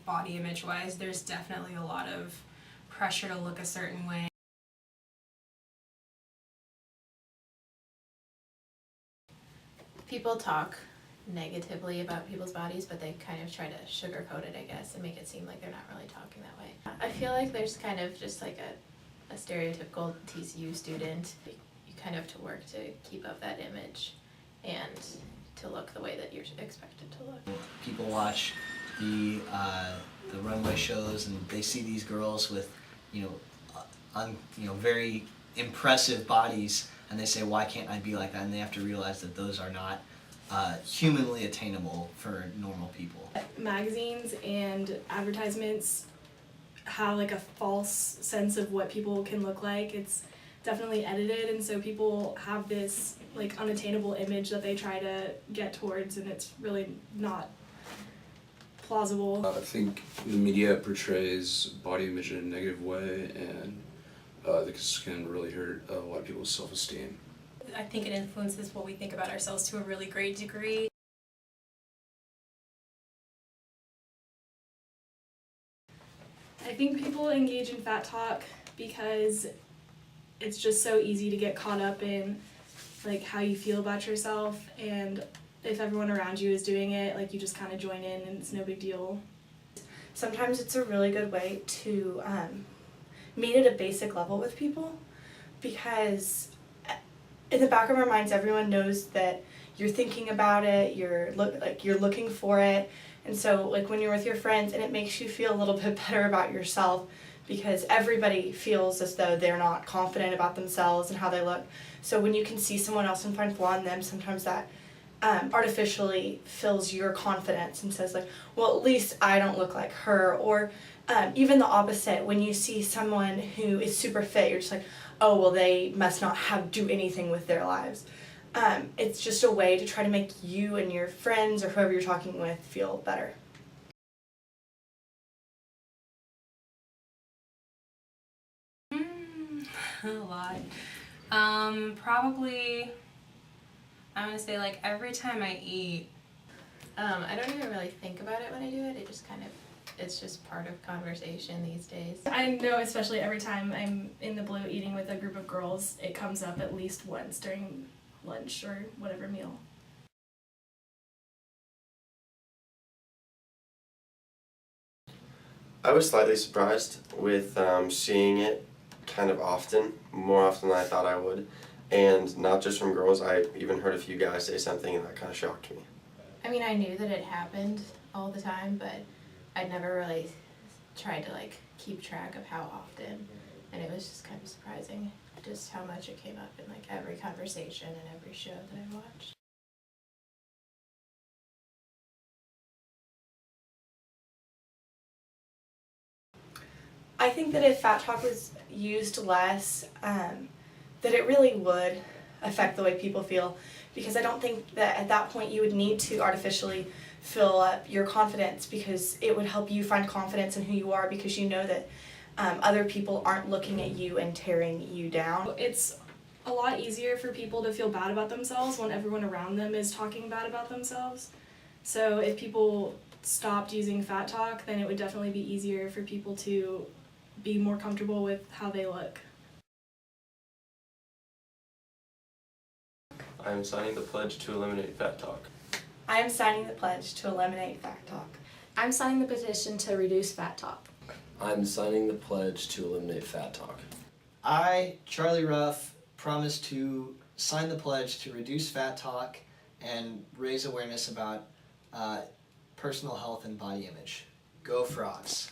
body image wise, there's definitely a lot of pressure to look a certain way. People talk negatively about people's bodies, but they kind of try to sugarcoat it, I guess, and make it seem like they're not really talking that way. I feel like there's kind of just like a stereotypical TCU student. You kind of have to work to keep up that image and to look the way that you're expected to look. People watch the runway shows and they see these girls with, very impressive bodies, and they say, why can't I be like that? And they have to realize that those are not humanly attainable for normal people. Magazines and advertisements have like a false sense of what people can look like. It's definitely edited, and so people have this like unattainable image that they try to get towards, and it's really not plausible. I think the media portrays body image in a negative way, and this can really hurt a lot of people's self-esteem. I think it influences what we think about ourselves to a really great degree. I think people engage in fat talk because it's just so easy to get caught up in like how you feel about yourself, and if everyone around you is doing it, like you just kind of join in and it's no big deal. Sometimes it's a really good way to meet at a basic level with people, because in the back of our minds everyone knows that you're thinking about it, you're looking for it, and so like when you're with your friends and it makes you feel a little bit better about yourself, because everybody feels as though they're not confident about themselves and how they look. So when you can see someone else and find flaw in them, sometimes that artificially fills your confidence and says like, well, at least I don't look like her. Or even the opposite, when you see someone who is super fit, you're just like, oh, well, they must not do anything with their lives. It's just a way to try to make you and your friends or whoever you're talking with feel better. A lot. Probably, I'm gonna say like every time I eat. I don't even really think about it when I do it. It just kind of, it's just part of conversation these days. I know, especially every time I'm in the Blue eating with a group of girls, it comes up at least once during lunch or whatever meal. I was slightly surprised with seeing it kind of often, more often than I thought I would, and not just from girls. I even heard a few guys say something, and that kind of shocked me. I mean, I knew that it happened all the time, but I'd never really tried to like keep track of how often, and it was just kind of surprising just how much it came up in like every conversation and every show that I watched. I think that if fat talk was used less, that it really would affect the way people feel, because I don't think that at that point you would need to artificially fill up your confidence, because it would help you find confidence in who you are, because you know that other people aren't looking at you and tearing you down. It's a lot easier for people to feel bad about themselves when everyone around them is talking bad about themselves. So if people stopped using fat talk, then it would definitely be easier for people to be more comfortable with how they look. I am signing the pledge to eliminate fat talk. I am signing the pledge to eliminate fat talk. I'm signing the petition to reduce fat talk. I'm signing the pledge to eliminate fat talk. I, Charlie Ruff, promise to sign the pledge to reduce fat talk and raise awareness about personal health and body image. Go Frogs!